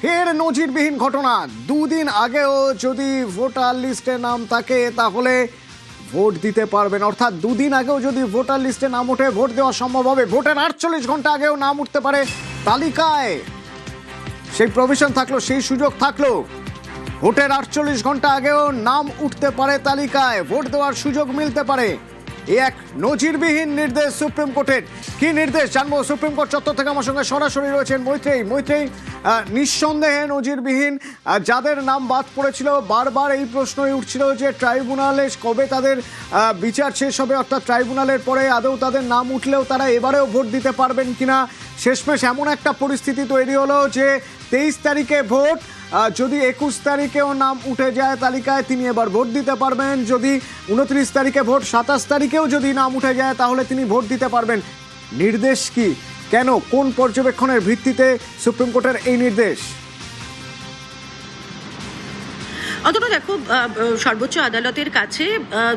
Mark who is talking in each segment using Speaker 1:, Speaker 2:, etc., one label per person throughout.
Speaker 1: ফের নজিরবিহীন ঘটনা। দুদিন আগেও যদি ভোটার লিস্টে নাম থাকে তাহলে ভোট দিতে পারবেন, অর্থাৎ দুদিন আগেও যদি ভোটার লিস্টে নাম ওঠে ভোট দেওয়া সম্ভব হবে। ভোটের 48 ঘন্টা আগেও নাম উঠতে পারে তালিকায়, সেই প্রভিশন থাকলো, সেই সুযোগ থাকলো। ভোটের 48 ঘন্টা আগেও নাম উঠতে পারে তালিকায়, ভোট দেওয়ার সুযোগ মিলতে পারে। এই এক নজিরবিহীন নির্দেশ সুপ্রিম কোর্টের। কি নির্দেশ জানবো সুপ্রিম কোর্ট চত্বর থেকে। আমার সঙ্গে সরাসরি রয়েছেন মৈত্রেয়ী। নিঃসন্দেহে নজিরবিহীন, যাদের নাম বাদ পড়েছিল বারবার এই প্রশ্নই উঠছিল যে ট্রাইব্যুনালে কবে তাদের বিচার শেষ হবে, অর্থাৎ ট্রাইব্যুনালের পরে আদৌ তাদের নাম উঠলেও তারা এবারেও ভোট দিতে পারবেন কিনা। শেষমেশ এমন একটা পরিস্থিতি তৈরি হলো যে 23 তারিখে ভোট, যদি 21 তারিখেও নাম উঠে যায় তালিকায় তিনি এবার ভোট দিতে পারবেন। যদি 29 তারিখে ভোট, 27 তারিখেও যদি নাম উঠে যায় তাহলে তিনি ভোট দিতে পারবেন। নির্দেশ কি, কেন, কোন পর্যবেক্ষণের ভিত্তিতে সুপ্রিম কোর্টের এই নির্দেশ?
Speaker 2: অথচ দেখো, সর্বোচ্চ আদালতের কাছে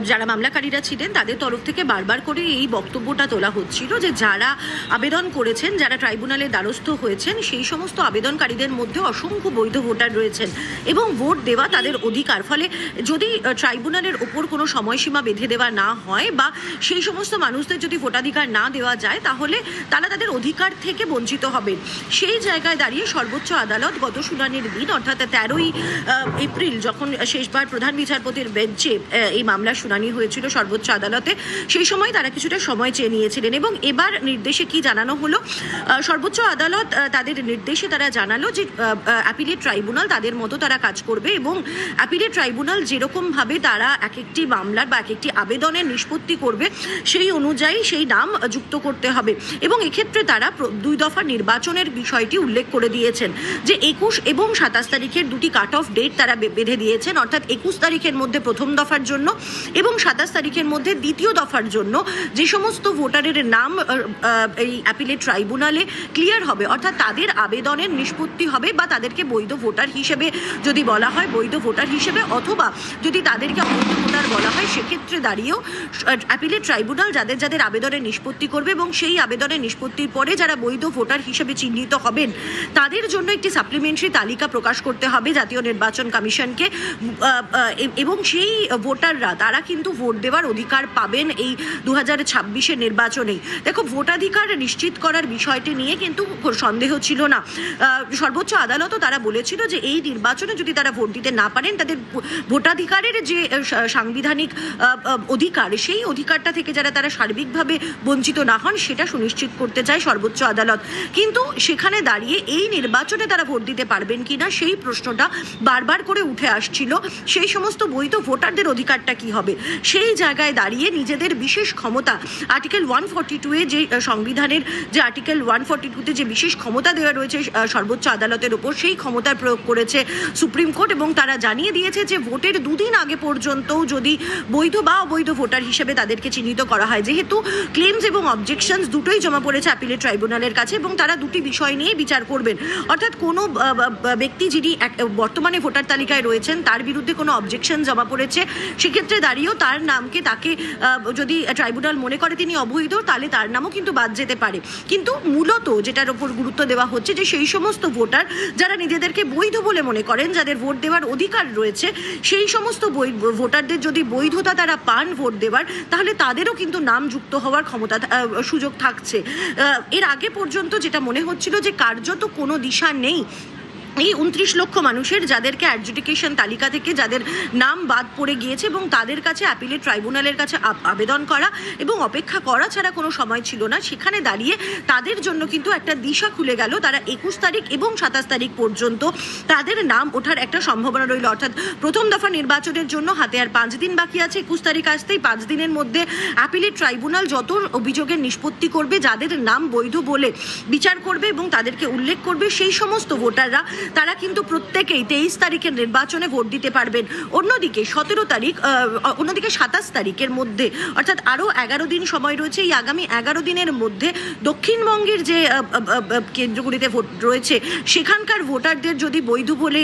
Speaker 2: যারা মামলাকারীরা ছিলেন তাদের তরফ থেকে বারবার করে এই বক্তব্যটা তোলা হচ্ছিল যে যারা আবেদন করেছেন, যারা ট্রাইব্যুনালের দ্বারস্থ হয়েছেন, সেই সমস্ত আবেদনকারীদের মধ্যে অসংখ্য বৈধ ভোটার রয়েছেন এবং ভোট দেওয়া তাদের অধিকার। ফলে যদি ট্রাইব্যুনালের ওপর কোনো সময়সীমা বেঁধে দেওয়া না হয় বা সেই সমস্ত মানুষদের যদি ভোটাধিকার না দেওয়া যায় তাহলে তারা তাদের অধিকার থেকে বঞ্চিত হবেন। সেই জায়গায় দাঁড়িয়ে সর্বোচ্চ আদালত গত শুনানির দিন অর্থাৎ 13ই এপ্রিল যখন শেষবার প্রধান বিচারপতির বেঞ্চে এই মামলার শুনানি হয়েছিল সর্বোচ্চ আদালতে, সেই সময় তারা কিছুটা সময় চেয়ে নিয়েছিলেন এবং এবার নির্দেশে কি জানানো হলো, সর্বোচ্চ আদালত তাদের নির্দেশে তারা জানালো যে অ্যাপিলেট ট্রাইব্যুনাল তাদের মতো তারা কাজ করবে এবং অ্যাপিলেট ট্রাইব্যুনাল যেরকমভাবে তারা এক একটি মামলার বা এক একটি আবেদনের নিষ্পত্তি করবে সেই অনুযায়ী সেই নাম যুক্ত করতে হবে। এবং এক্ষেত্রে তারা 2 দফা নির্বাচনের বিষয়টি উল্লেখ করে দিয়েছেন যে 21 এবং 27 তারিখের দুটি কাট অফ ডেট তারা বেঁধে দিয়েছেন, অর্থাৎ 21 তারিখের মধ্যে প্রথম দফার জন্য এবং 27 তারিখের মধ্যে দ্বিতীয় দফার জন্য যে সমস্ত ভোটারের নাম এই অ্যাপিলেট ট্রাইব্যুনালে ক্লিয়ার হবে, অর্থাৎ তাদের আবেদনের নিষ্পত্তি হবে বা তাদেরকে বৈধ ভোটার হিসেবে যদি বলা হয় বৈধ ভোটার হিসেবে, অথবা যদি তাদেরকে অবৈধ ভোটার বলা হয় সেক্ষেত্রে দাঁড়িয়েও অ্যাপিলেট ট্রাইব্যুনাল যাদের যাদের আবেদনের নিষ্পত্তি করবে এবং সেই আবেদনের নিষ্পত্তির পরে যারা বৈধ ভোটার হিসেবে চিহ্নিত হবেন তাদের জন্য একটি সাপ্লিমেন্টারি তালিকা প্রকাশ করতে হবে জাতীয় নির্বাচন কমিশনকে এবং সেই ভোটাররা তারা কিন্তু ভোট দেওয়ার অধিকার পাবেন এই 2026-এর নির্বাচনেই। দেখো, ভোটাধিকার নিশ্চিত করার বিষয়টি নিয়ে কিন্তু সন্দেহ ছিল না। সর্বোচ্চ আদালতও তারা বলেছিল যে এই নির্বাচনে যদি তারা ভোট দিতে না পারেন তাদের ভোটাধিকারের যে সাংবিধানিক অধিকার, সেই অধিকারটা থেকে যারা তারা সার্বিকভাবে বঞ্চিত না হন সেটা সুনিশ্চিত করতে চায় সর্বোচ্চ আদালত। কিন্তু সেখানে দাঁড়িয়ে এই নির্বাচনে তারা ভোট দিতে পারবেন কিনা সেই প্রশ্নটা বারবার করে উঠে আসছিল। সেই সমস্ত বৈধ ভোটারদের অধিকারটা কি হবে, সেই জায়গায় দাঁড়িয়ে নিজেদের বিশেষ ক্ষমতা আর্টিকেল 142-এ যে সংবিধানের যে আর্টিকেল 142-তে যে বিশেষ ক্ষমতা দেওয়া রয়েছে সর্বোচ্চ আদালতের উপর, সেই ক্ষমতার প্রয়োগ করেছে সুপ্রিম কোর্ট এবং তারা জানিয়ে দিয়েছে যে ভোটের 2 দিন আগে পর্যন্তও যদি বৈধ বা অবৈধ ভোটার হিসেবে তাদেরকে চিহ্নিত করা হয়, যেহেতু ক্লেমস এবং অবজেকশনস দুটোই জমা পড়েছে অ্যাপিলেট ট্রাইব্যুনালের কাছে এবং তারা দুটি বিষয় নিয়ে বিচার করবেন, অর্থাৎ কোনো ব্যক্তি যিনি বর্তমানে ভোটার তালিকায় রয়েছেন তার বিরুদ্ধে কোনো অবজেকশন জমা পড়েছে, সেক্ষেত্রে দাঁড়িয়েও তার নামকে তাকে যদি ট্রাইব্যুনাল মনে করে তিনি অবৈধ তাহলে তার নামও কিন্তু বাদ যেতে পারে। কিন্তু মূলত যেটার উপর গুরুত্ব দেওয়া হচ্ছে যে সেই সমস্ত ভোটার যারা নিজেদেরকে বৈধ বলে মনে করেন, যাদের ভোট দেওয়ার অধিকার রয়েছে, সেই সমস্ত ভোটারদের যদি বৈধতা তারা পান ভোট দেওয়ার, তাহলে তাদেরও কিন্তু নাম যুক্ত হওয়ার ক্ষমতা সুযোগ থাকছে। এর আগে পর্যন্ত যেটা মনে হচ্ছিল যে কার্যত কোনো দিশা নেই এই 29 লক্ষ মানুষের যাদেরকে অ্যাডজুডিকেশন তালিকা থেকে যাদের নাম বাদ পড়ে গিয়েছে এবং তাদের কাছে অ্যাপিলেট ট্রাইব্যুনালের কাছে আবেদন করা এবং অপেক্ষা করা ছাড়া কোনো সময় ছিল না। সেখানে দাঁড়িয়ে তাদের জন্য কিন্তু একটা দিশা খুলে গেল, তারা 21 তারিখ এবং 27 তারিখ পর্যন্ত তাদের নাম ওঠার একটা সম্ভাবনা রইল, অর্থাৎ প্রথম দফা নির্বাচনের জন্য হাতে আর 5 দিন বাকি আছে। 21 তারিখ আসতেই 5 দিনের মধ্যে অ্যাপিলেট ট্রাইব্যুনাল যত অভিযোগের নিষ্পত্তি করবে, যাদের নাম বৈধ বলে বিচার করবে এবং তাদেরকে উল্লেখ করবে, সেই সমস্ত ভোটাররা তারা কিন্তু প্রত্যেকেই 23 তারিখের নির্বাচনে ভোট দিতে পারবেন। অন্যদিকে 27 তারিখের মধ্যে, অর্থাৎ আরও 11 দিন সময় রয়েছে, এই আগামী 11 দিনের মধ্যে দক্ষিণবঙ্গের যে কেন্দ্রগুলিতে ভোট রয়েছে সেখানকার ভোটারদের যদি বৈধ বলে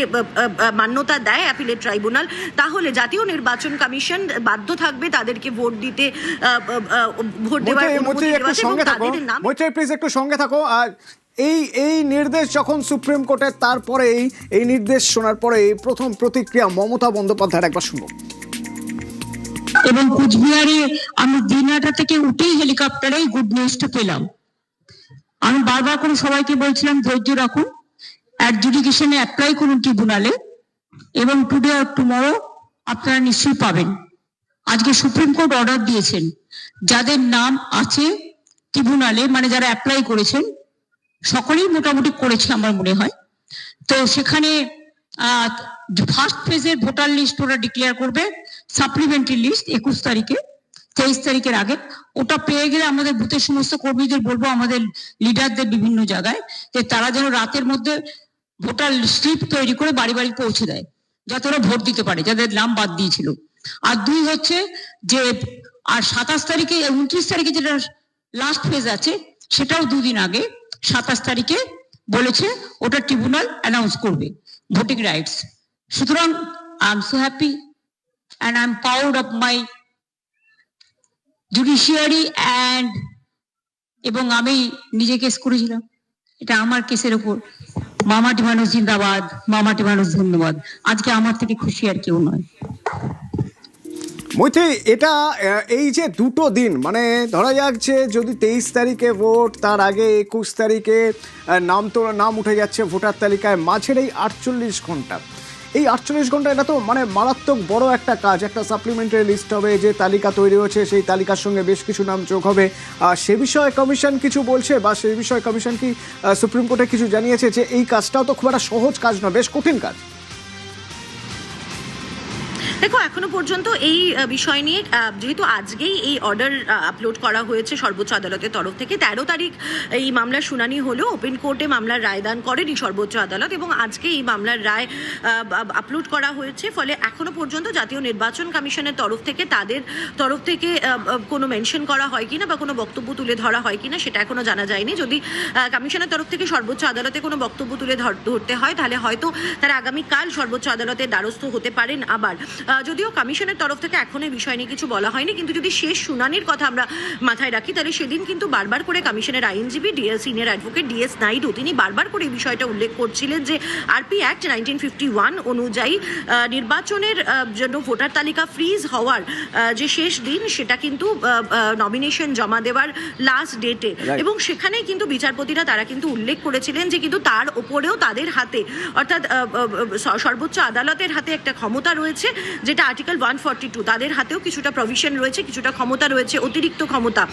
Speaker 2: মান্যতা দেয় অ্যাপিলেট ট্রাইব্যুনাল, তাহলে জাতীয় নির্বাচন কমিশন বাধ্য থাকবে তাদেরকে ভোট দিতে ভোট দেওয়ার অনুমতি দেওয়া এবং তাদের নাম।
Speaker 1: প্লিজ একটু সঙ্গে থাকো। এই এই নির্দেশ যখন সুপ্রিম কোর্টের, তারপরেই এই নির্দেশ শোনার পরে প্রথম প্রতিক্রিয়া মমতা বন্দ্যোপাধ্যায়ের একবার শুনুন।
Speaker 3: এবং কুচবিহারে আমি দিনহাটা থেকে উঠেই হেলিকপ্টারেই গুড নিউজটা পেলাম। আমি বারবার করে সবাইকে বলছিলাম ধৈর্য রাখুন, অ্যাডজুডিকেশনে অ্যাপ্লাই করুন ট্রিব্যুনালে, এবং টুডে আর টুমরো আপনারা নিশ্চয়ই পাবেন। আজকে সুপ্রিম কোর্ট অর্ডার দিয়েছেন, যাদের নাম আছে ট্রিব্যুনালে, মানে যারা অ্যাপ্লাই করেছেন সকলেই মোটামুটি করেছে আমার মনে হয়, তো সেখানে ফার্স্ট ফেজের ভোটার লিস্ট ওরা ডিক্লেয়ার করবে, সাপ্লিমেন্টারি লিস্ট 21 তারিখে, 23 তারিখের আগে। ওটা পেয়ে গেলে আমাদের বুথের সমস্ত কর্মীদের বলবো, আমাদের লিডারদের বিভিন্ন জায়গায়, যে তারা যেন রাতের মধ্যে ভোটার স্লিপ তৈরি করে বাড়ি বাড়ি পৌঁছে দেয়, যাতে ওরা ভোট দিতে পারে যাদের নাম বাদ দিয়েছিল। আর 2 হচ্ছে যে আর 27 তারিখে 29 তারিখে যেটা লাস্ট ফেজ আছে, সেটাও 2 দিন আগে 27 তারিখে বলেছে ওটা ট্রিব্যুনাল অ্যানাউন্স করবে ভোটিং রাইটস। সুতরাং I am so happy and I'm proud of my judiciary and এবং আমি নিজে কেস করেছিলাম, এটা আমার কেসের উপর। মামাটি মানুষ জিন্দাবাদ, মামাটি মানুষ ধন্যবাদ। আজকে আমার থেকে খুশি আর কেউ নয়।
Speaker 1: মৈত্রী, এটা এই যে দুটো দিন, মানে ধরা যাক যে যদি 23 তারিখে ভোট, তার আগে 21 তারিখে নাম উঠে যাচ্ছে ভোটার তালিকায়, মাঝের এই 48 ঘন্টা, এই 48 ঘন্টা এটা তো মানে মারাত্মক বড় একটা কাজ। একটা সাপ্লিমেন্টারি লিস্ট হবে, যে তালিকা তৈরি হচ্ছে সেই তালিকার সঙ্গে বেশ কিছু নাম যোগ হবে। সে বিষয়ে কমিশন কিছু বলছে, বা সেই বিষয়ে কমিশন কি সুপ্রিম কোর্টে কিছু জানিয়েছে যে এই কাজটাও তো খুব একটা সহজ কাজ নয়, বেশ কঠিন কাজ?
Speaker 2: দেখো, এখনো পর্যন্ত এই বিষয় নিয়ে যেহেতু আজকেই এই অর্ডার আপলোড করা হয়েছে সর্বোচ্চ আদালতের তরফ থেকে, 13 তারিখ এই মামলার শুনানি হলো, ওপেন কোর্টে মামলার রায়দান করেনি সর্বোচ্চ আদালত, এবং আজকে এই মামলার রায় আপলোড করা হয়েছে। ফলে এখনো পর্যন্ত জাতীয় নির্বাচন কমিশনের তরফ থেকে, তাদের তরফ থেকে কোনো মেনশন করা হয় কিনা বা কোনো বক্তব্য তুলে ধরা হয় কিনা সেটা এখনো জানা যায়নি। যদি কমিশনের তরফ থেকে সর্বোচ্চ আদালতে কোনো বক্তব্য তুলে ধরতে হয়, তাহলে হয়তো তারা আগামীকাল সর্বোচ্চ আদালতের দ্বারস্থ হতে পারেন। আবার যদিও কমিশনের তরফ থেকে এখন এই বিষয় নিয়ে কিছু বলা হয়নি, কিন্তু যদি শেষ শুনানির কথা আমরা মাথায় রাখি, তাহলে সেদিন কিন্তু বারবার করে কমিশনের আইনজীবী সিনিয়র অ্যাডভোকেট ডিএস নাইডু, তিনি বারবার করে এই বিষয়টা উল্লেখ করছিলেন যে আরপি অ্যাক্ট 1951 অনুযায়ী নির্বাচনের জন্য ভোটার তালিকা ফ্রিজ হওয়ার যে শেষ দিন, সেটা কিন্তু নমিনেশন জমা দেওয়ার লাস্ট ডেটে, এবং সেখানেই কিন্তু বিচারপতিরা তারা কিন্তু উল্লেখ করেছিলেন যে কিন্তু তার ওপরেও তাদের হাতে, অর্থাৎ সর্বোচ্চ আদালতের হাতে একটা ক্ষমতা রয়েছে, যেটা আর্টিকেল 142, তাদের হাতেও কিছুটা প্রভিশন রয়েছে, কিছুটা ক্ষমতা রয়েছে, অতিরিক্ত ক্ষমতা,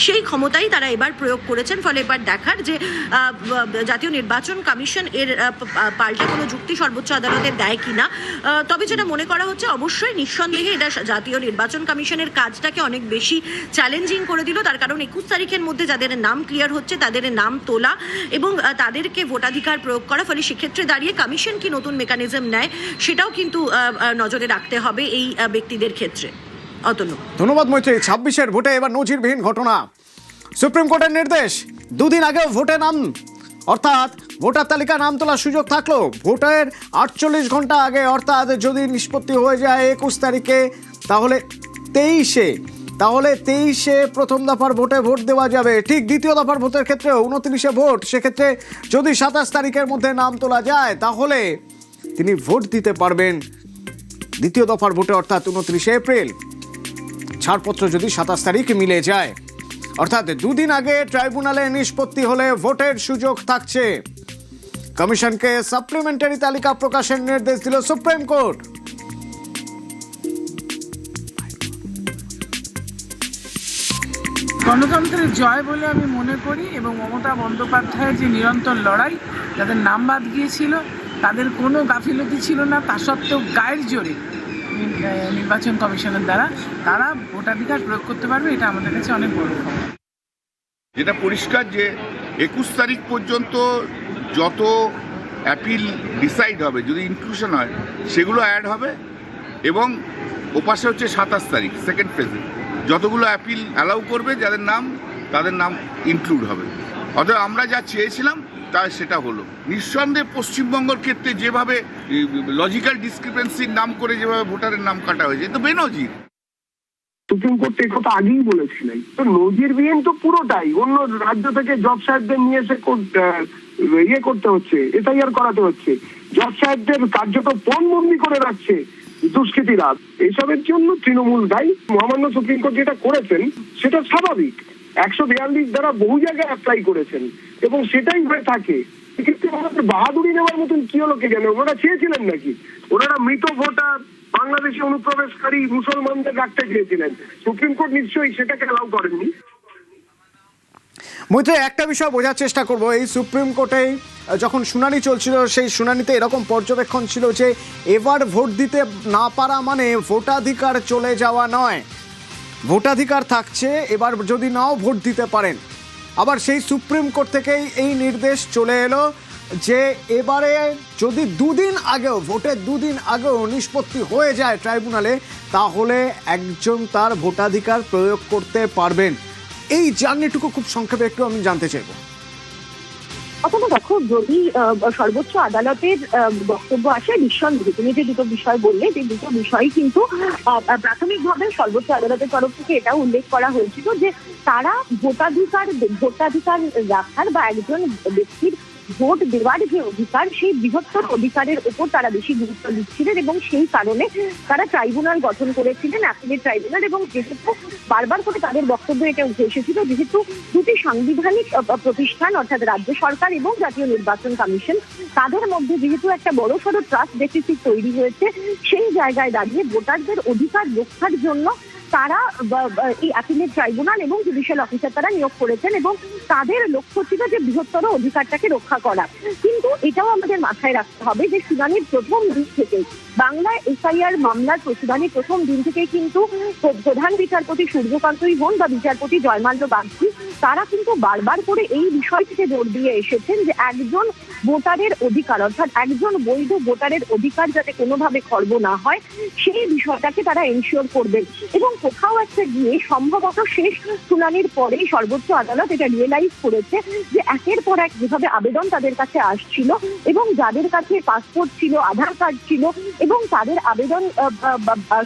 Speaker 2: সেই ক্ষমতাই তারা এবার প্রয়োগ করেছেন। ফলে এবার দেখার যে জাতীয় নির্বাচন কমিশন এর পাল্টা কোনো যুক্তি সর্বোচ্চ আদালতে দেয় কিনা। তবে যেটা মনে করা হচ্ছে, অবশ্যই নিঃসন্দেহে এটা জাতীয় নির্বাচন কমিশনের কাজটাকে অনেক বেশি চ্যালেঞ্জিং করে দিল, তার কারণ 21 তারিখের মধ্যে যাদের নাম ক্লিয়ার হচ্ছে তাদের নাম তোলা এবং তাদেরকে ভোটাধিকার প্রয়োগ করা। ফলে সেক্ষেত্রে দাঁড়িয়ে কমিশন কি নতুন মেকানিজম নেয়, সেটাও কিন্তু নজরে রাখতে হবে এই ব্যক্তিদের ক্ষেত্রে। অতনু,
Speaker 1: ধন্যবাদ মৈত্রী। 26-এর ভোটে এবার নজিরবিহীন ঘটনা, সুপ্রিম কোর্টের নির্দেশ, দুদিন আগেও ভোটে নাম, অর্থাৎ ভোটার তালিকা নাম তোলার সুযোগ থাকলো ভোটের 48 ঘন্টা আগে, অর্থাৎ যদি নিষ্পত্তি হয়ে যায় 21 তারিখে, তাহলে 23-এ প্রথম দফার ভোটে ভোট দেওয়া যাবে। ঠিক দ্বিতীয় দফার ভোটের ক্ষেত্রেও 29-এ ভোট, সেক্ষেত্রে যদি 27 তারিখের মধ্যে নাম তোলা যায়, তাহলে তিনি ভোট দিতে পারবেন দ্বিতীয় দফার ভোটে, অর্থাৎ 29 এপ্রিল। ছাড়পত্র যদি 27 তারিখ মিলে যায়, অর্থাৎ দুদিন আগে ট্রাইব্যুনালে নিষ্পত্তি হলে ভোটের সুযোগ থাকছে। কমিশনকে সাপ্লিমেন্টারি তালিকা প্রকাশের নির্দেশ দিল সুপ্রিম কোর্ট।
Speaker 4: গণতন্ত্রের জয় বলে আমি মনে করি, এবং মমতা বন্দ্যোপাধ্যায়ের যে নিরন্তর লড়াই, যাদের নাম বাদ গিয়েছিল তাদের কোনো গাফিলতি ছিল না, তা সত্ত্বেও গায়ের জোরে নির্বাচন কমিশনের দ্বারা তারা ভোটাধিকার প্রয়োগ করতে পারবে, এটা আমাদের কাছে অনেক বড় খবর।
Speaker 5: যেটা পরিষ্কার যে 21 তারিখ পর্যন্ত যত অ্যাপিল ডিসাইড হবে, যদি ইনক্লুশন হয় সেগুলো অ্যাড হবে, এবং ওপাশে হচ্ছে 27 তারিখ সেকেন্ড ফেজে যতগুলো অ্যাপিল অ্যালাউ করবে যাদের নাম, তাদের নাম ইনক্লুড হবে। অতএব আমরা যা চেয়েছিলাম তাই সেটা হলো। নিঃসন্দেহে পশ্চিমবঙ্গের ক্ষেত্রে যেভাবে লজিক্যাল ডিসক্রিপেন্সির নাম করে যেভাবে ভোটারের নাম কাটা হয়েছে, তো বেনজির।
Speaker 6: সুপ্রিম কোর্ট এই কথা আগেই বলেছিলেন। তো নজিরবিহীন তো পুরোটাই, অন্য রাজ্য থেকে জজ সাহেবদের নিয়ে এসে ইয়ে করতে হচ্ছে, এসআইআর করাতে হচ্ছে, জজ সাহেবদের কার্যত পণবন্দি করে রাখছে দুষ্কৃতীরা। এসবের জন্য তৃণমূল দায়ী। মহামান্য সুপ্রিম কোর্ট যেটা করেছেন সেটা স্বাভাবিক, 142 দ্বারা বহু জায়গায় অ্যাপ্লাই করেছেন এবং সেটাই হয়ে থাকে। কিন্তু আমাদের বাহাদুরি নেওয়ার মতন কি হলো কে জানে? ওনারা চেয়েছিলেন নাকি? ওনারা মৃত ভোটার বাংলাদেশে অনুপ্রবেশকারী মুসলমানদের রাখতে চেয়েছিলেন, সুপ্রিম কোর্ট নিশ্চয়ই সেটাকে অ্যালাউ করেননি।
Speaker 1: মৈত্রী, একটা বিষয় বোঝার চেষ্টা করব, এই সুপ্রিম কোর্টেই যখন শুনানি চলছিল সেই শুনানিতে এরকম পর্যবেক্ষণ ছিল যে এবার ভোট দিতে না পারা মানে ভোটাধিকার চলে যাওয়া নয়, ভোটাধিকার থাকছে, এবার যদি নাও ভোট দিতে পারেন। আবার সেই সুপ্রিম কোর্ট থেকেই এই নির্দেশ চলে এলো যে এবারে যদি দুদিন আগেও, ভোটের দুদিন আগেও নিষ্পত্তি হয়ে যায় ট্রাইব্যুনালে, তাহলে একজন তার ভোটাধিকার প্রয়োগ করতে পারবেন। এই জার্নিটুকু খুব সংক্ষেপে একটু আমি জানতে চাইব।
Speaker 7: অথবা দেখো, যদি সর্বোচ্চ আদালতের বক্তব্য আসে, নিঃসন্দেহে তুমি যে দুটো বিষয় বললে, যে দুটো বিষয় কিন্তু প্রাথমিকভাবে সর্বোচ্চ আদালতের তরফ থেকে এটা উল্লেখ করা হয়েছিল যে তারা ভোটাধিকার রাখার বা একজন ব্যক্তির ভোট দেওয়ার যে অধিকার, সেই বৃহত্তর অধিকারের উপর তারা বেশি গুরুত্ব দিচ্ছিলেন এবং সেই কারণে তারা ট্রাইব্যুনাল গঠন করেছিলেন, অ্যাপিলেট ট্রাইব্যুনাল। এবং যেহেতু বারবার করে তাদের বক্তব্য এটা উঠে এসেছিল, যেহেতু দুটি সাংবিধানিক প্রতিষ্ঠান অর্থাৎ রাজ্য সরকার এবং জাতীয় নির্বাচন কমিশন, তাদের মধ্যে যেহেতু একটা বড়সড় ট্রাস্ট ডেফিসিট তৈরি হয়েছে, সেই জায়গায় দাঁড়িয়ে ভোটারদের অধিকার রক্ষার জন্য তারা এই অ্যাপিলেট ট্রাইব্যুনাল এবং জুডিশিয়াল অফিসার তারা নিয়োগ করেছেন এবং তাদের লক্ষ্য ছিল যে বৃহত্তর অধিকারটাকে রক্ষা করা। কিন্তু এটাও আমাদের মাথায় রাখতে হবে যে শুনানির প্রথম দিন থেকেই, বাংলায় এসআইআর মামলার শুনানির প্রথম দিন থেকেই কিন্তু প্রধান বিচারপতি সূর্যকান্তই হন বা বিচারপতি জয়মাল্য বাগচি, তারা কিন্তু বারবার করে এই বিষয়টিকে জোর দিয়ে এসেছেন যে একজন ভোটারের অধিকার, অর্থাৎ একজন বৈধ ভোটারের অধিকার যাতে কোনোভাবে খর্ব না হয়, সেই বিষয়টাকে তারা এনশিওর করবেন। এবং কোথাও একটা গিয়ে সম্ভবত শেষ শুনানির পরেই সর্বোচ্চ আদালত এটা রিয়েলাইজ করেছে যে একের পর এক যেভাবে আবেদন তাদের কাছে আসছিল এবং যাদের কাছে পাসপোর্ট ছিল, আধার কার্ড ছিল এবং তাদের আবেদন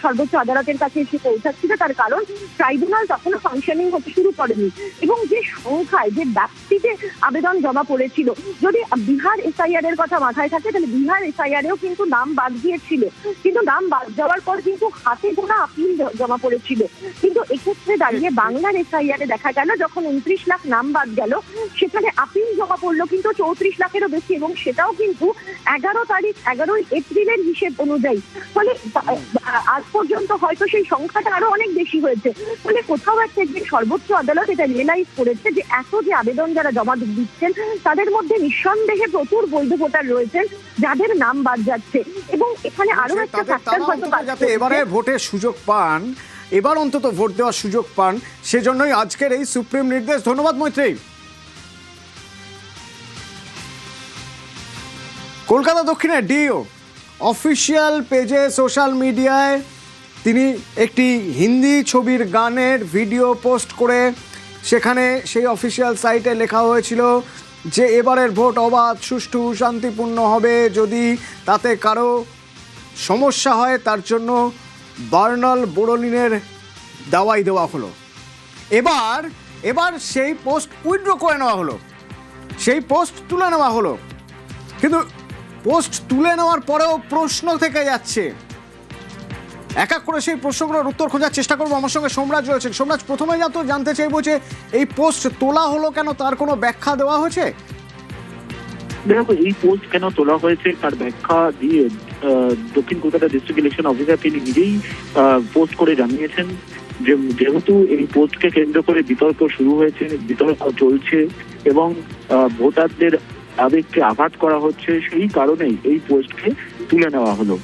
Speaker 7: সর্বোচ্চ আদালতের কাছে এসে পৌঁছাচ্ছিল, তার কারণ ট্রাইব্যুনাল তখনও ফাংশনিং হতে শুরু করেনি। এবং যে সংখ্যায়, যে ব্যাপ্তিতে আবেদন জমা পড়েছিল, যদি বিহার এসআইআর এর কথা মাথায় থাকে তাহলে বিহার এসআইআর এও কিন্তু নাম বাদ গিয়েছিল, কিন্তু নাম বাদ যাওয়ার পর কিন্তু হাতে গোনা আপিল জমা পড়েছিল। কিন্তু এক্ষেত্রে দাঁড়িয়ে বাংলার এসআইআর এ দেখা গেল যখন 29 লাখ নাম বাদ গেল, সেখানে আপিল জমা পড়লো কিন্তু 34 লাখেরও বেশি, এবং সেটাও কিন্তু 11 এপ্রিলের হিসেব অনুযায়ী। ফলে আজ পর্যন্ত হয়তো সেই সংখ্যাটা আরো অনেক বেশি হয়েছে। ফলে কোথাও একটা যে সর্বোচ্চ আদালত এটা রিয়েলাইজ করেছে যে এত যে আবেদন যারা জমা দিচ্ছেন তাদের মধ্যে নিঃসন্দেহে প্রচুর বৈধ ভোটার রয়েছেন যাদের নাম বাদ যাচ্ছে। এবং এখানে আরো একটা ফ্যাক্টর হয়তো
Speaker 1: যাতে এবারে ভোটের সুযোগ পান, এবার অন্তত ভোট দেওয়ার সুযোগ পান, সেজন্যই আজকের এই সুপ্রিম নির্দেশ। ধন্যবাদ মৈত্রী। কলকাতা দক্ষিণের ডিও অফিসিয়াল পেজে, সোশ্যাল মিডিয়ায় তিনি একটি হিন্দি ছবির গানের ভিডিও পোস্ট করে সেখানে সেই অফিসিয়াল সাইটে লেখা হয়েছিল যে এবারের ভোট অবাধ, সুষ্ঠু, শান্তিপূর্ণ হবে, যদি তাতে কারো সমস্যা হয় তার জন্য বার্নাল বোরোলিনের দাওয়াই দেওয়া হলো। এবার সেই পোস্ট উইথড্র করে নেওয়া হলো, সেই পোস্ট তুলে নেওয়া হলো। কিন্তু পোস্ট তুলে নেওয়ার পরেও প্রশ্ন থেকে যাচ্ছে। এক এক করে সেই প্রশ্নগুলোর উত্তর খোঁজার চেষ্টা করবো। আমার সঙ্গে সোমরাজ রয়েছেন। সোমরাজ, প্রথমে জানতে চাইবো যে এই পোস্ট তোলা হলো কেন, তার কোনো ব্যাখ্যা দেওয়া হয়েছে?
Speaker 8: দেখো, এই পোস্ট কেন তোলা হয়েছে তার ব্যাখ্যা দিয়ে দক্ষিণ কলকাতা ডিস্ট্রিক্ট ইলেকশন অফিসার তিনি নিজেই পোস্ট করে জানিয়েছেন যে যেহেতু এই পোস্টকে কেন্দ্র করে বিতর্ক শুরু হয়েছে, বিতর্ক চলছে এবং ভোটারদের আবেগকে আঘাত করা হচ্ছে, সেই কারণেই এই পোস্টকে তুলে নেওয়া হলো।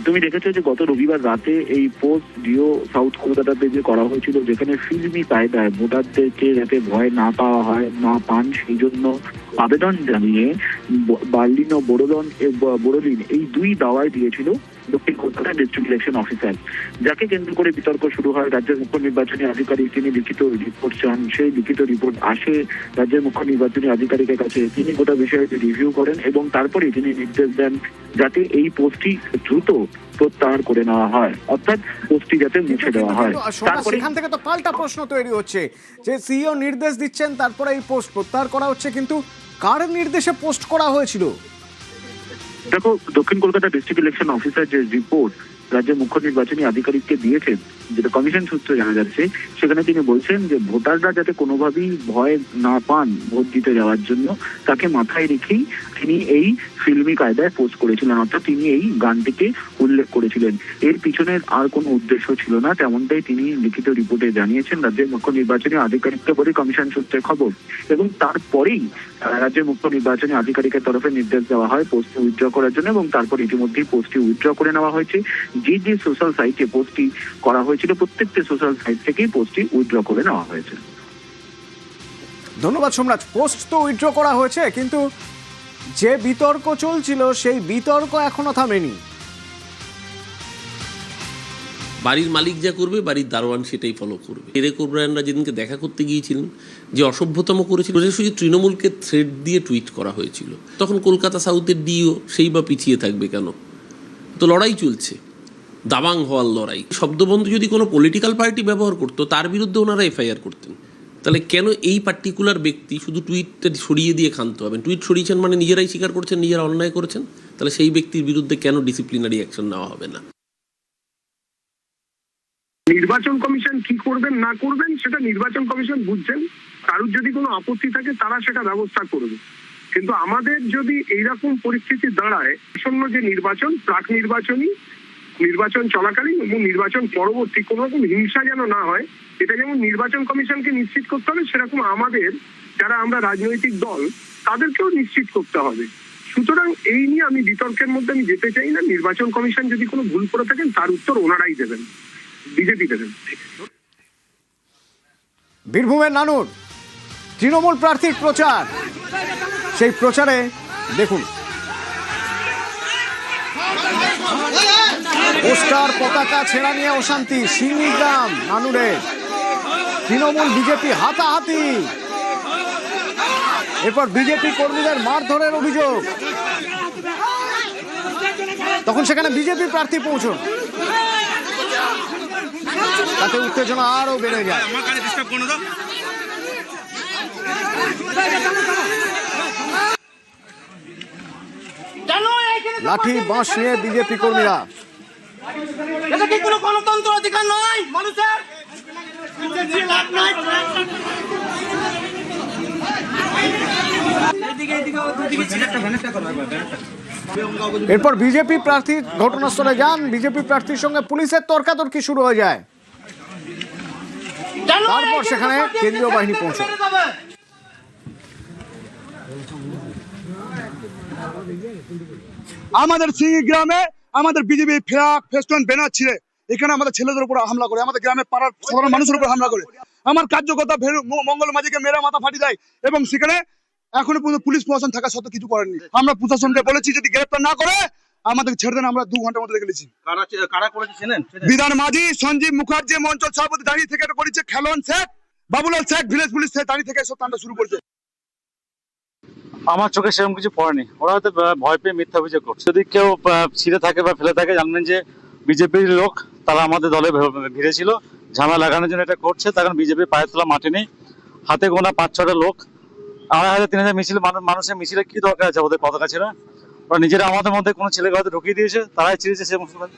Speaker 8: তুমি দেখেছো যে গত রবিবার রাতে এই পোস্ট ডিও সাউথ কলকাতা পেজে করা হয়েছিল, যেখানে ফিল্মি কায়দায় ভোটারদেরকে যাতে ভয় না পাওয়া হয়, না পান, সেই জন্য আবেদন জানিয়ে বার্লিন ও বোরোলিন এই দুই দাওয়াই দিয়েছিল দক্ষিণ কলকাতার ডিস্ট্রিক্ট ইলেকশন অফিসার, যাকে কেন্দ্র করে বিতর্ক শুরু হয়। রাজ্যের মুখ্য নির্বাচনী আধিকারিক তিনি লিখিত রিপোর্ট চান, সেই লিখিত রিপোর্ট আসে রাজ্যের মুখ্য নির্বাচনী আধিকারিকের কাছে। তিনি গোটা বিষয়টি রিভিউ করেন এবং তারপরে তিনি নির্দেশ দেন যাতে এই পোস্টটি দ্রুত প্রত্যাহার করে নেওয়া হয়, অর্থাৎ পোস্টটি যাতে মুছে দেওয়া হয়। তারপরে
Speaker 1: সেখান থেকে তো পাল্টা প্রশ্ন তৈরি হচ্ছে যে সিইও নির্দেশ দিচ্ছেন, তারপরে এই পোস্ট প্রত্যাহার করা হচ্ছে, কিন্তু কার নির্দেশে পোস্ট করা হয়েছিল?
Speaker 8: দেখো, দক্ষিণ কলকাতা ডিস্ট্রিক্ট ইলেকশন অফিসার যে রিপোর্ট রাজ্যের মুখ্য নির্বাচনী আধিকারিককে দিয়েছেন, যেটা কমিশন সূত্রে জানা যাচ্ছে, সেখানে তিনি বলছেন যে ভোটাররা যাতে কোনোভাবেই ভয় না পান ভোট দিতে যাওয়ার জন্য, তাকে মাথায় রেখেই তিনি এই ফিল্মি কায়দায় পোস্ট করেছিলেন, অর্থাৎ তিনি এই গানটিকে উল্লেখ করেছিলেন। এর পিছনে আর কোনো উদ্দেশ্য ছিল না, তেমনটাই তিনি লিখিত রিপোর্টে জানিয়েছেন রাজ্যের মুখ্য নির্বাচনী আধিকারিককে বলে কমিশন সূত্রে খবর। এবং তারপরেই রাজ্যের মুখ্য নির্বাচনী আধিকারিকের তরফে নির্দেশ দেওয়া হয় পোস্টটি উইথড্র করার জন্য, এবং তারপর ইতিমধ্যেই পোস্টটি উইথড্র করে নেওয়া হয়েছে। যে যে সোশ্যাল সাইটে পোস্টটি করা হয়েছিল প্রত্যেকটি সোশ্যাল সাইট থেকেই পোস্টটি উইথড্র করে নেওয়া হয়েছে।
Speaker 1: ধন্যবাদ সোমরাজ। পোস্ট তো উইথড্র করা হয়েছে, কিন্তু যে বিতর্ক চলছিল সেই বিতর্ক এখনো থামেনি।
Speaker 9: বাড়ির মালিক যা করবে বাড়ির দারোয়ান সেটাই ফলো করবে। এরেক ওব্রায়েনরা যেদিনকে দেখা করতে গিয়েছিলেন, যে অসভ্যতম করেছিল, শুধু তৃণমূলকে থ্রেড দিয়ে টুইট করা হয়েছিল। তখন কলকাতা সাউথের ডিও সেই বা পিছিয়ে থাকবে কেন? তো লড়াই চলছে, দাবাং হওয়ার লড়াই। শব্দবন্ধ যদি কোনো পলিটিক্যাল পার্টি ব্যবহার করতো, তার বিরুদ্ধে ওনারা এফআইআর করতেন। তাহলে কেন এই পার্টিকুলার ব্যক্তি শুধু টুইটটা সরিয়ে দিয়ে ক্ষান্ত হবেন? টুইট সরিয়েছেন মানে নিজেরাই স্বীকার করছেন নিজেরা অন্যায় করেছেন, তাহলে সেই ব্যক্তির বিরুদ্ধে কেন ডিসিপ্লিনারি অ্যাকশন নেওয়া হবে না?
Speaker 6: নির্বাচন কমিশন কি করবেন না করবেন সেটা নির্বাচন কমিশন বুঝছেন। কারোর যদি কোনো আপত্তি থাকে তারা সেটা ব্যবস্থা করবে, কিন্তু আমাদের যদি এইরকম পরিস্থিতি দাঁড়ায়, আসন্ন যে নির্বাচন, প্রাক নির্বাচনী, নির্বাচন চলাকালীন এবং নির্বাচন পরবর্তী কোনো রকম হিংসা যেন না হয়, এটা যেমন নির্বাচন কমিশনকে নিশ্চিত করতে হবে, সেরকম আমাদের যারা আমরা রাজনৈতিক দল তাদেরকেও নিশ্চিত করতে হবে। সুতরাং এই নিয়ে আমি বিতর্কের মধ্যে আমি যেতে চাই না। নির্বাচন কমিশন যদি কোনো ভুল করে থাকেন তার উত্তর ওনারাই দেবেন, বিজেপি দেবেন।
Speaker 1: বীরভূমের নানুর তৃণমূল প্রার্থীর প্রচার, সেই প্রচারে দেখুন পোস্টার পতাকা ছেঁড়া নিয়ে অশান্তি সিংগ্রাম নানুরে, তৃণমূল বিজেপি হাতাহাতি, এরপর বিজেপি কর্মীদের মারধরের অভিযোগ। তখন সেখানে বিজেপি প্রার্থী পৌঁছন, তাতে উত্তেজনা আরো বেড়ে যায়। লাঠি বাঁশ নিয়ে বিজেপি কর্মীরা।
Speaker 10: এটা কি কোনো গণতন্ত্র অধিকার নয় মানুষের?
Speaker 1: এরপর বিজেপি প্রার্থী ঘটনাস্থলে যান, বিজেপি প্রার্থীর সঙ্গে পুলিশের তর্কাতর্কি শুরু হয়ে যায়। তারপর সেখানে কেন্দ্রীয় বাহিনী পৌঁছে।
Speaker 11: আমাদের সিঙ্গি গ্রামে আমাদের বিজেপি ফ্ল্যাগ ফেস্টুন ব্যানার ছিঁড়ে এখানে আমাদের ছেলেদের উপর হামলা করে, আমাদের গ্রামের পাড়ার সাধারণ মানুষের উপর হামলা করে, আমার কার্যকর্তা মঙ্গল মাঝিকে মেরা মাথা ফাটি দেয়, এবং সেখানে এখনো পর্যন্ত পুলিশ প্রশাসন থাকা সত্ত্বেও কিছু করেননি। আমরা প্রশাসনকে বলেছি যদি গ্রেপ্তার না করে আমাদের ছেড়ে দেন। আমরা 2 ঘন্টার মধ্যে রেখে দিয়েছি। বিধান মাঝি, সঞ্জীব মুখার্জি, মঞ্চল সভাপতি দাঁড়িয়ে থেকে এটা করেছে, খেলন শেখ, বাবুলাল শেখ, ভিলেজ পুলিশ দাঁড়িয়ে থেকে সব কাণ্ড শুরু করেছে।
Speaker 12: আমার চোখে সেরকম কিছু পড়েনি, ওরা হয়তো ভয় পেয়ে মিথ্যা অভিযোগ করছে। যদি কেউ ছিঁড়ে থাকে বা ফেলে থাকে জানবেন যে বিজেপির লোক, তারা আমাদের দলে ভিড়েছিল, ঝামেলা লাগানোর জন্য এটা করছে। তখন বিজেপির পায়ের তোলা মাটি নেই, হাতে গোনা 5-6টা লোক, 2,500-3,000 মিছিল, মানুষের মিছিলে কি দরকার আছে ওদের পতাকা ছেড়া? ওরা নিজেরা আমাদের মধ্যে কোনো ছেলেকে হয়তো ঢুকিয়ে দিয়েছে, তারাই ছিঁড়েছে সে মুসলমান।